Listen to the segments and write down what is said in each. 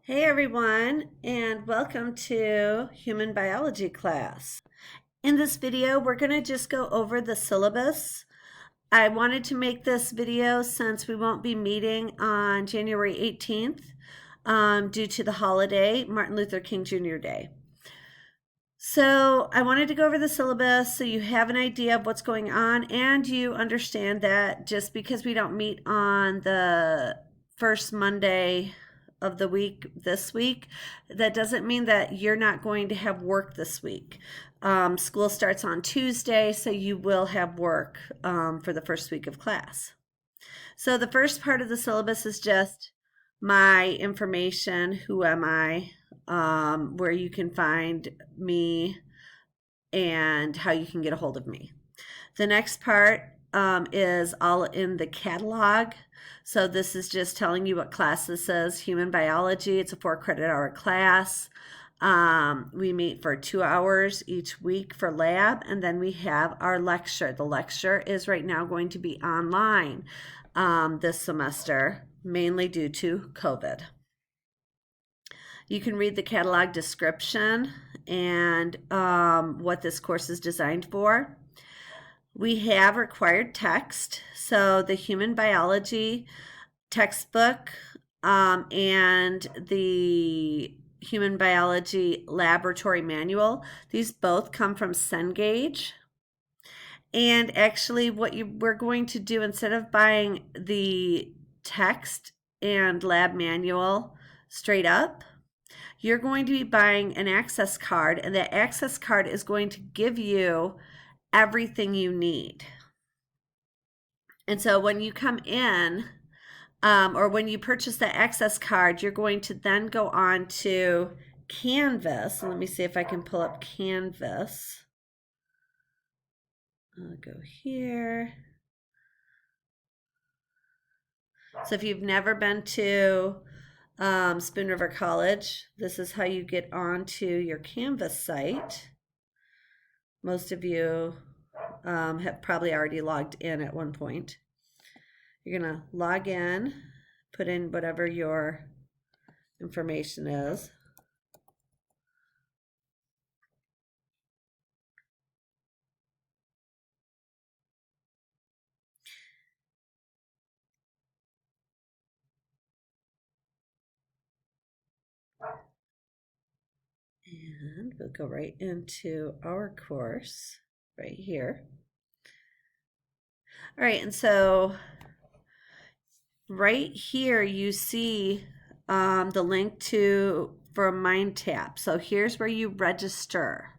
Hey everyone, and welcome to Human Biology class. In this video, we're going to just go over the syllabus. I wanted to make this video since we won't be meeting on January 18th due to the holiday, Martin Luther King Jr. Day. So I wanted to go over the syllabus so you have an idea of what's going on and you understand that just because we don't meet on the first Monday of the week this week, that doesn't mean that you're not going to have work this week. School starts on Tuesday, so you will have work for the first week of class. So the first part of the syllabus is just my information, who am I, where you can find me, and how you can get a hold of me. The next part is all in the catalog. So this is just telling you what class this is. Human biology. It's a 4-credit-hour class. We meet for 2 hours each week for lab, and then we have our lecture. The lecture is right now going to be online this semester, mainly due to COVID. You can read the catalog description and what this course is designed for. We have required text, so the human biology textbook and the human biology laboratory manual, these both come from Cengage. And actually what we're going to do, instead of buying the text and lab manual straight up, you're going to be buying an access card, and that access card is going to give you everything you need. And so when you come in, or when you purchase the access card, you're going to then go on to Canvas. Let me see if I can pull up Canvas. I'll go here. So if you've never been to Spoon River College, this is how you get onto your Canvas site. Most of you have probably already logged in at one point. You're going to log in, put in whatever your information is. And we'll go right into our course right here. All right, and so right here you see the link for MindTap. So here's where you register.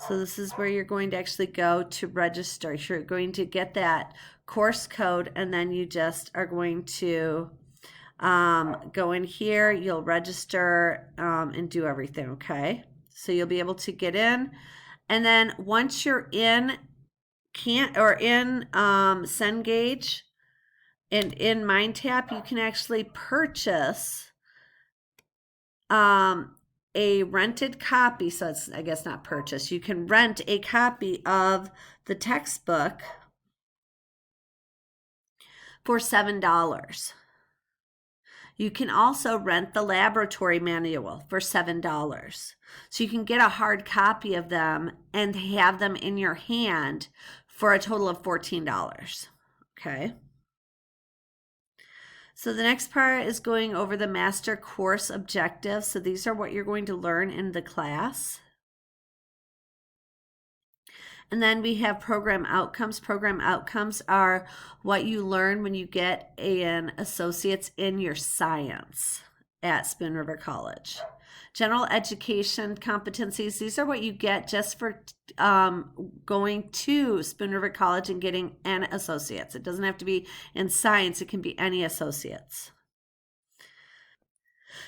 So this is where you're going to actually go to register. You're going to get that course code, and then you just are going to go in here, you'll register and do everything, okay? So you'll be able to get in, and then once you're in Cengage and in MindTap, you can actually purchase a rented copy. So it's, I guess, not purchase. You can rent a copy of the textbook for $7. You can also rent the laboratory manual for $7. So you can get a hard copy of them and have them in your hand for a total of $14. Okay. So the next part is going over the master course objectives. So these are what you're going to learn in the class. And then we have program outcomes. Program outcomes are what you learn when you get an associate's in your science at Spoon River College. General education competencies, these are what you get just for going to Spoon River College and getting an associate's. It doesn't have to be in science, it can be any associate's.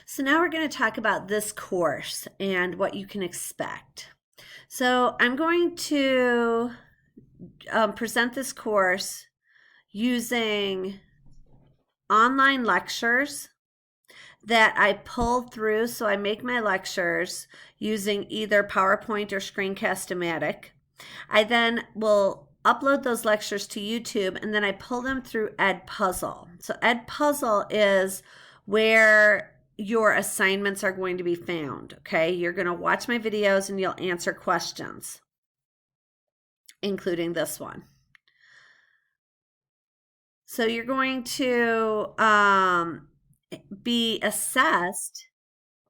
So now we're going to talk about this course and what you can expect. So I'm going to present this course using online lectures that I pull through. So I make my lectures using either PowerPoint or Screencast-O-Matic. I then will upload those lectures to YouTube, and then I pull them through Edpuzzle. So Edpuzzle is where your assignments are going to be found, okay? You're going to watch my videos and you'll answer questions, including this one. So you're going to be assessed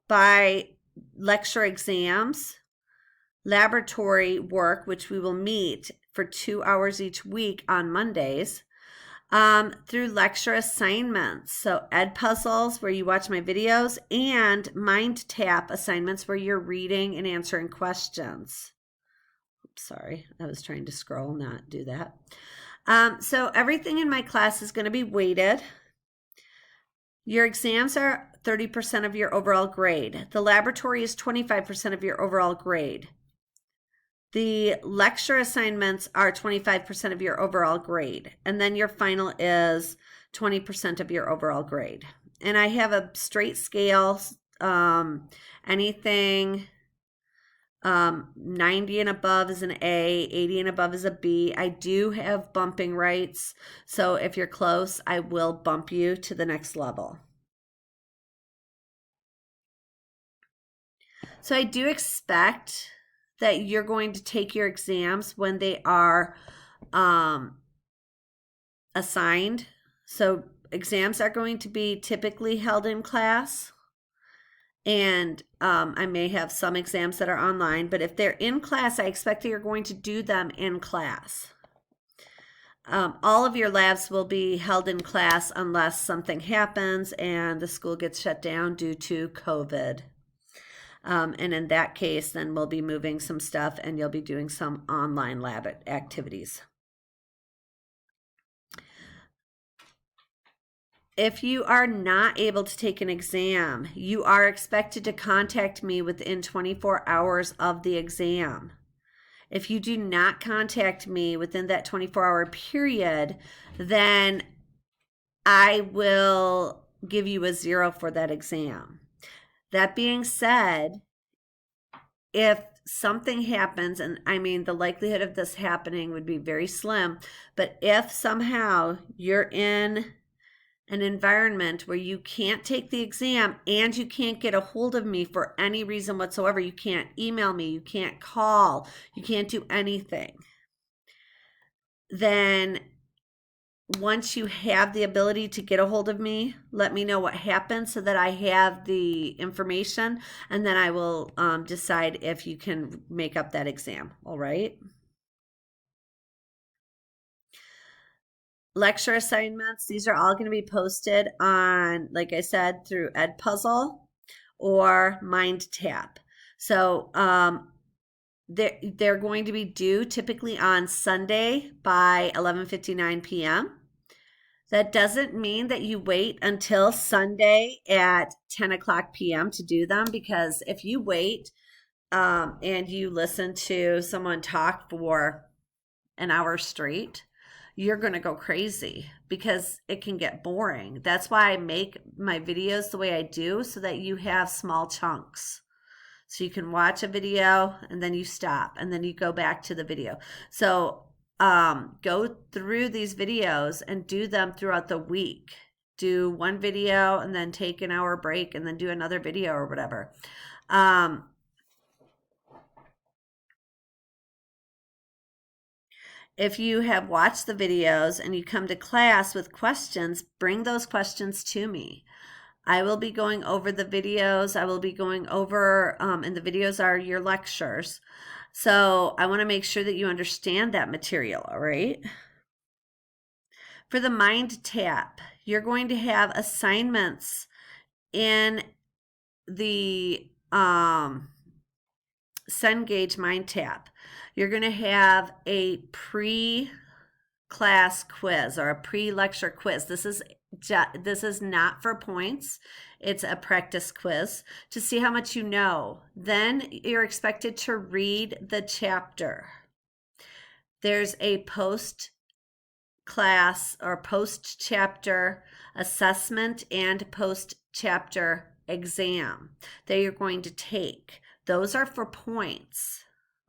by lecture exams, laboratory work, which we will meet for 2 hours each week on Mondays, through lecture assignments. So ed puzzles where you watch my videos, and mind tap assignments where you're reading and answering questions. Oops, sorry, I was trying to scroll, not do that. So everything in my class is going to be weighted. Your exams are 30% of your overall grade. The laboratory is 25% of your overall grade. The lecture assignments are 25% of your overall grade. And then your final is 20% of your overall grade. And I have a straight scale, anything 90 and above is an A, 80 and above is a B. I do have bumping rights. So if you're close, I will bump you to the next level. So I do expect that you're going to take your exams when they are assigned. So exams are going to be typically held in class. And I may have some exams that are online, but if they're in class, I expect that you're going to do them in class. All of your labs will be held in class unless something happens and the school gets shut down due to COVID. And in that case, then we'll be moving some stuff and you'll be doing some online lab activities. If you are not able to take an exam, you are expected to contact me within 24 hours of the exam. If you do not contact me within that 24-hour period, then I will give you a 0 for that exam. That being said, if something happens, and I mean the likelihood of this happening would be very slim, but if somehow you're in an environment where you can't take the exam and you can't get a hold of me for any reason whatsoever, you can't email me, you can't call, you can't do anything, then once you have the ability to get a hold of me, let me know what happened so that I have the information, and then I will decide if you can make up that exam. All right. Lecture assignments, these are all going to be posted on, like I said, through Edpuzzle or MindTap. So they're going to be due typically on Sunday by 11:59 p.m. That doesn't mean that you wait until Sunday at 10 o'clock p.m. to do them, because if you wait and you listen to someone talk for an hour straight, you're going to go crazy because it can get boring. That's why I make my videos the way I do, so that you have small chunks. So you can watch a video and then you stop and then you go back to the video. So go through these videos and do them throughout the week. Do one video and then take an hour break and then do another video or whatever. If you have watched the videos and you come to class with questions, bring those questions to me. I will be going over the videos. I will be going over, and the videos are your lectures. So I want to make sure that you understand that material, all right? For the Mind Tap, you're going to have assignments in the Cengage Mind Tap. You're going to have a pre-class quiz or a pre-lecture quiz. This is not for points. It's a practice quiz to see how much you know. Then you're expected to read the chapter. There's a post-class or post-chapter assessment and post-chapter exam that you're going to take. Those are for points.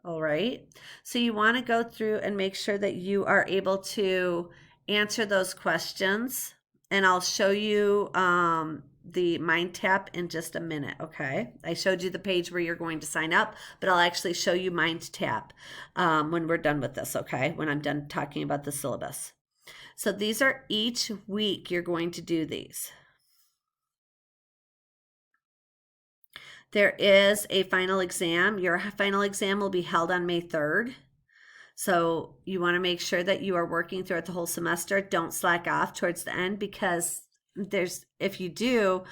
All right. So you want to go through and make sure that you are able to answer those questions. And I'll show you the Mind Tap in just a minute, okay? I showed you the page where you're going to sign up, but I'll actually show you Mind Tap when we're done with this, okay? When I'm done talking about the syllabus. So these are each week you're going to do these. There is a final exam. Your final exam will be held on May 3rd. So you want to make sure that you are working throughout the whole semester. Don't slack off towards the end, because if you do,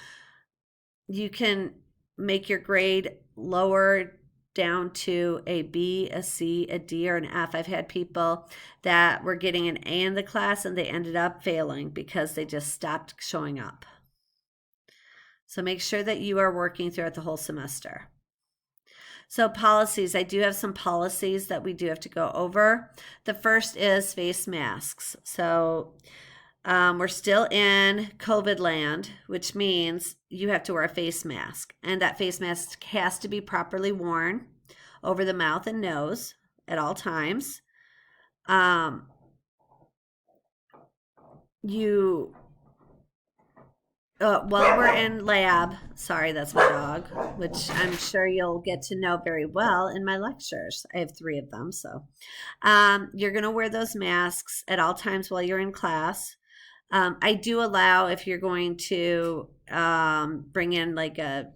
you can make your grade lower down to a B, a C, a D, or an F. I've had people that were getting an A in the class and they ended up failing because they just stopped showing up. So make sure that you are working throughout the whole semester. So policies, I do have some policies that we do have to go over. The first is face masks. So we're still in COVID land, which means you have to wear a face mask. And that face mask has to be properly worn over the mouth and nose at all times. While we're in lab, sorry, that's my dog, which I'm sure you'll get to know very well in my lectures. I have 3 of them. So you're going to wear those masks at all times while you're in class. I do allow, if you're going to bring in like a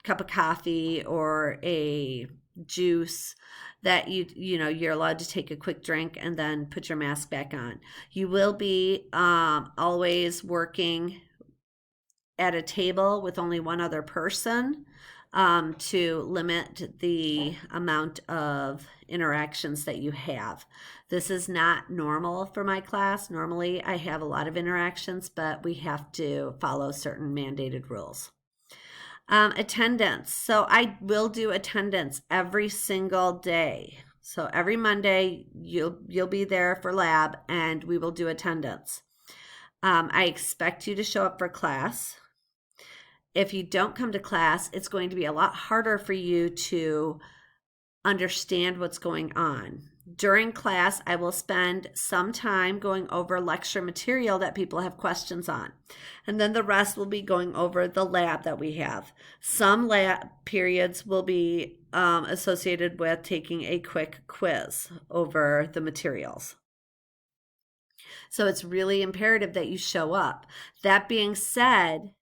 cup of coffee or a juice, that you're allowed to take a quick drink and then put your mask back on. You will be always working at a table with only one other person to limit the amount of interactions that you have. This is not normal for my class. Normally I have a lot of interactions, but we have to follow certain mandated rules. Attendance. So I will do attendance every single day. So every Monday you'll be there for lab and we will do attendance. I expect you to show up for class. If you don't come to class, it's going to be a lot harder for you to understand what's going on. During class, I will spend some time going over lecture material that people have questions on. And then the rest will be going over the lab that we have. Some lab periods will be associated with taking a quick quiz over the materials. So it's really imperative that you show up. That being said,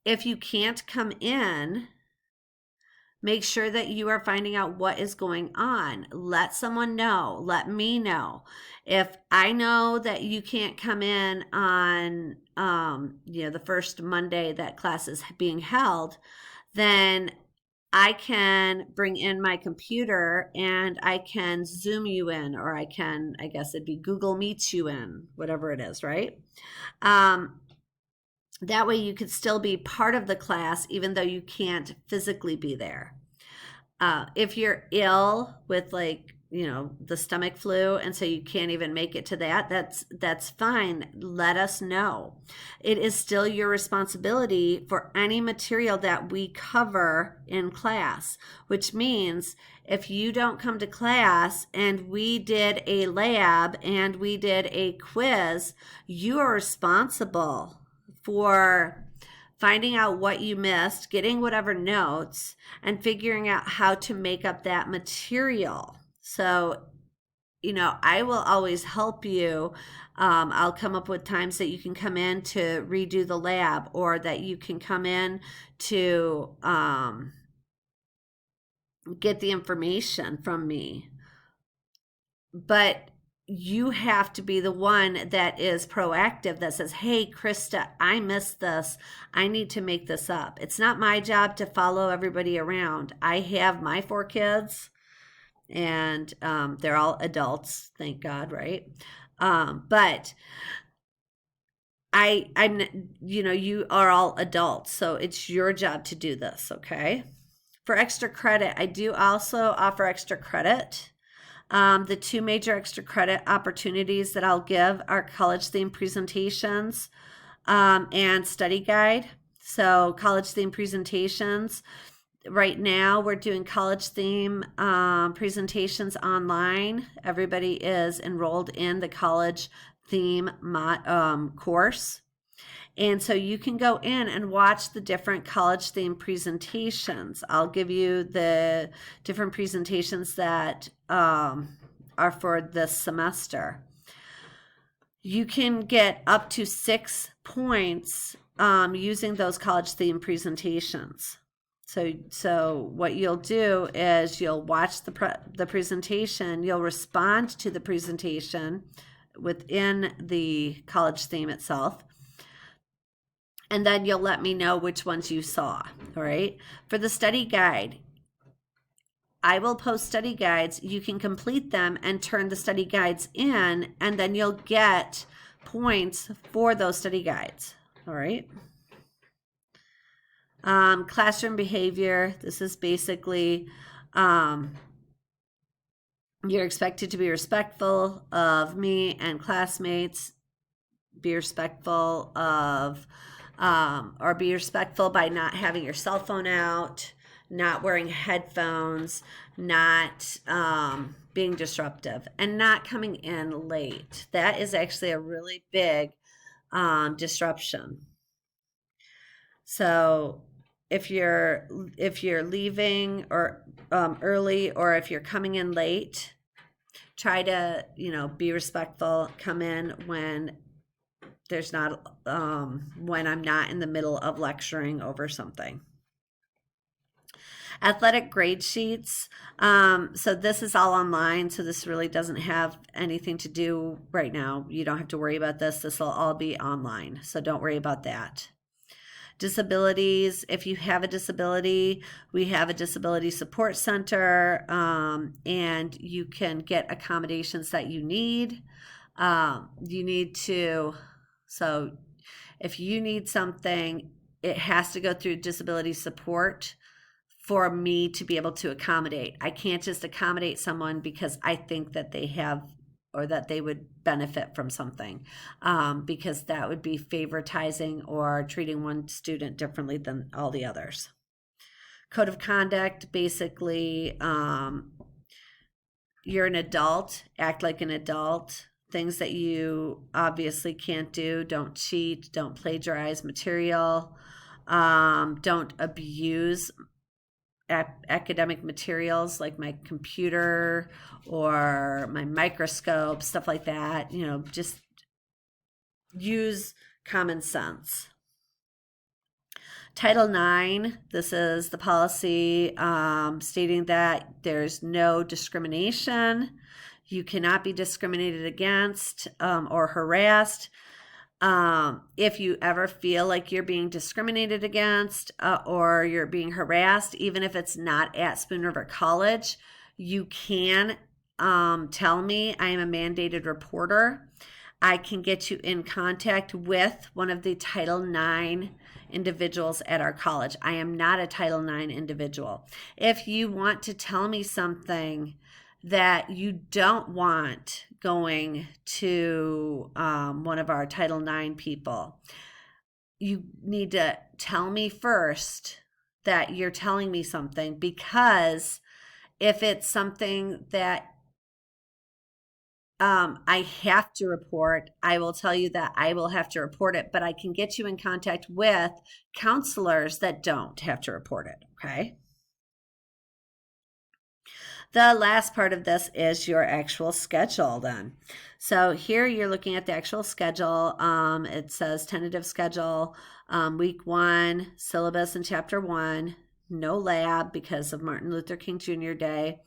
if you can't come in, make sure that you are finding out what is going on. Let someone know. Let me know. If I know that you can't come in on the first Monday that class is being held, then I can bring in my computer and I can Zoom you in, or I guess it'd be Google Meet you in, whatever it is, right? That way you could still be part of the class even though you can't physically be there. If you're ill with the stomach flu and so you can't even make it to that's fine. Let us know. It is still your responsibility for any material that we cover in class, which means if you don't come to class and we did a lab and we did a quiz, you are responsible for finding out what you missed, getting whatever notes, and figuring out how to make up that material. So, I will always help you. I'll come up with times that you can come in to redo the lab, or that you can come in to get the information from me. But you have to be the one that is proactive, that says, hey, Krista, I missed this. I need to make this up. It's not my job to follow everybody around. I have my 4 kids and they're all adults, thank God, right? But I'm you are all adults, so it's your job to do this, okay? For extra credit, I do also offer extra credit. The 2 major extra credit opportunities that I'll give are college theme presentations and study guide. So college theme presentations, right now we're doing college theme presentations online. Everybody is enrolled in the college theme course. And so you can go in and watch the different college themed presentations. I'll give you the different presentations that are for this semester. You can get up to 6 points using those college themed presentations. So what you'll do is you'll watch the presentation, you'll respond to the presentation within the college theme itself, and then you'll let me know which ones you saw. All right. For the study guide, I will post study guides. You can complete them and turn the study guides in, and then you'll get points for those study guides. All right. Classroom behavior. This is basically you're expected to be respectful of me and classmates. Be respectful of, or be respectful by not having your cell phone out, not wearing headphones, not being disruptive, and not coming in late. That is actually a really big disruption. So if you're leaving or early, or if you're coming in late, try to be respectful. Come in when there's not when I'm not in the middle of lecturing over something. Athletic grade sheets. So this is all online, so this really doesn't have anything to do right now. You don't have to worry about this. This will all be online, so don't worry about that. Disabilities. If you have a disability, we have a disability support center, and you can get accommodations that you need. So if you need something, it has to go through disability support for me to be able to accommodate. I can't just accommodate someone because I think that they have or that they would benefit from something, because that would be favoritizing or treating one student differently than all the others. Code of conduct, basically, you're an adult, act like an adult. Things that you obviously can't do: don't cheat, don't plagiarize material, don't abuse academic materials like my computer or my microscope, stuff like that. Just use common sense. Title IX, this is the policy stating that there's no discrimination. You cannot be discriminated against or harassed. If you ever feel like you're being discriminated against or you're being harassed, even if it's not at Spoon River College, you can tell me. I am a mandated reporter. I can get you in contact with one of the Title IX individuals at our college. I am not a Title IX individual. If you want to tell me something that you don't want going to one of our Title IX people, you need to tell me first that you're telling me something, because if it's something that I have to report, I will tell you that I will have to report it, but I can get you in contact with counselors that don't have to report it, okay? The last part of this is your actual schedule then. So here you're looking at the actual schedule. It says tentative schedule, week 1, syllabus in chapter 1, no lab because of Martin Luther King Jr. Day.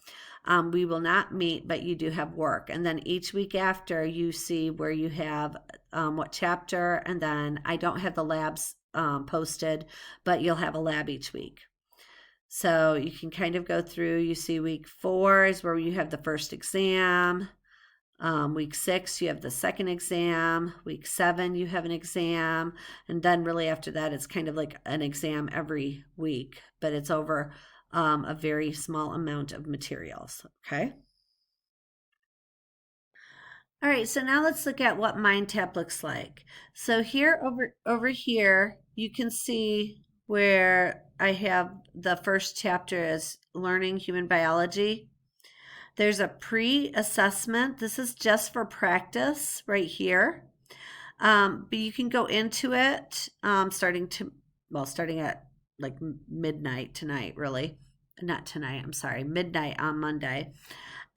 We will not meet, but you do have work. And then each week after, you see where you have what chapter, and then I don't have the labs posted, but you'll have a lab each week. So you can kind of go through. You see week 4 is where you have the first exam. Week 6, you have the second exam. Week 7, you have an exam. And then really after that, it's kind of like an exam every week, but it's over a very small amount of materials, okay? All right, so now let's look at what MindTap looks like. So here over here, you can see where I have the first chapter is learning human biology. There's a pre-assessment. This is just for practice right here. But you can go into it starting at like midnight tonight, really. Not tonight, I'm sorry, midnight on Monday.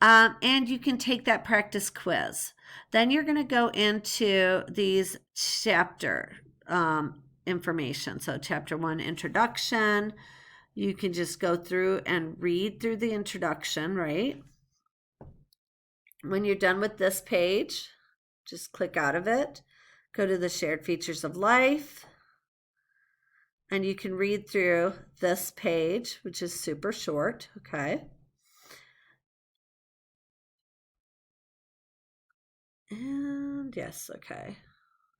And you can take that practice quiz. Then you're going to go into these chapter information. So, chapter 1, introduction. You can just go through and read through the introduction, right? When you're done with this page, just click out of it, go to the shared features of life, and you can read through this page, which is super short, okay? And yes, okay.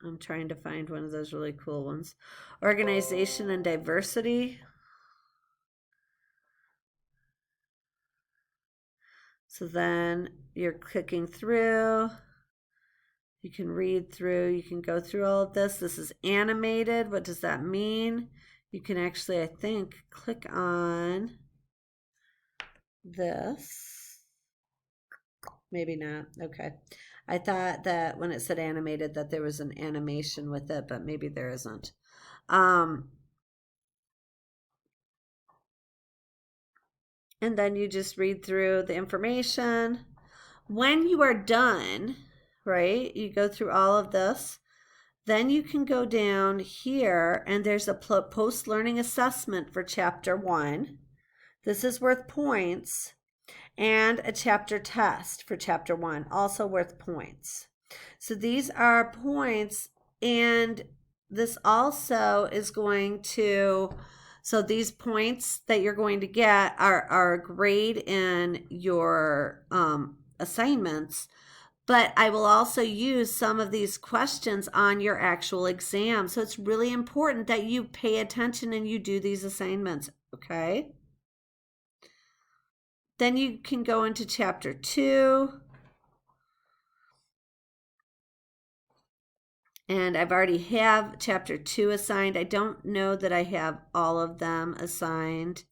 I'm trying to find one of those really cool ones. Organization and diversity. So then you're clicking through. You can read through. You can go through all of this. This is animated. What does that mean? You can actually, I think, click on this. Maybe not. Okay. I thought that when it said animated that there was an animation with it, but maybe there isn't. And then you just read through the information. When you are done, right, you go through all of this, then you can go down here and there's a post-learning assessment for chapter 1. This is worth points. And a chapter test for chapter 1, also worth points. So these are points, and this also is going to, so these points that you're going to get are a grade in your assignments, but I will also use some of these questions on your actual exam. So it's really important that you pay attention and you do these assignments, okay? Then you can go into chapter 2. And I've already have chapter 2 assigned. I don't know that I have all of them assigned.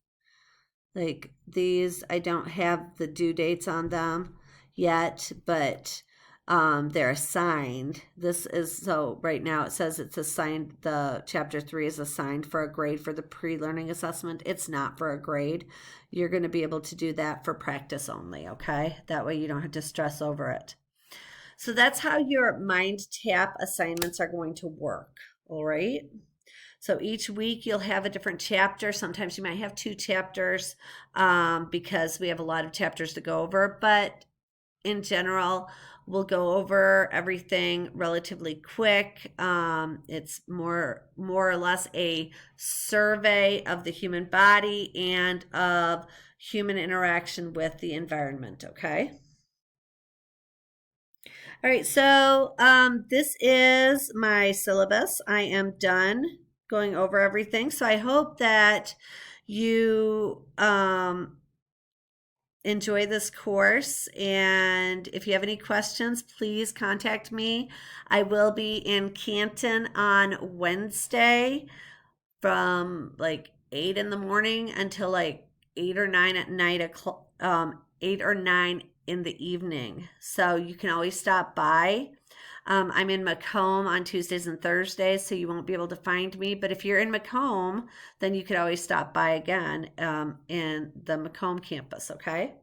Like these, I don't have the due dates on them yet, but they're assigned. This is, so right now it says it's assigned, the chapter 3 is assigned for a grade for the pre-learning assessment. It's not for a grade. You're going to be able to do that for practice only, okay? That way you don't have to stress over it. So that's how your mind tap assignments are going to work, all right? So each week you'll have a different chapter. Sometimes you might have 2 chapters because we have a lot of chapters to go over, but in general, we'll go over everything relatively quick. It's more or less a survey of the human body and of human interaction with the environment, okay? All right, so this is my syllabus. I am done going over everything. So I hope that you enjoy this course. And if you have any questions, please contact me. I will be in Canton on Wednesday from like 8 in the morning until like 8 or 9 at night, 8 or 9 in the evening. So you can always stop by. I'm in Macomb on Tuesdays and Thursdays, so you won't be able to find me. But if you're in Macomb, then you could always stop by again in the Macomb campus, okay?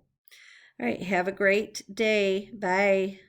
All right, have a great day. Bye.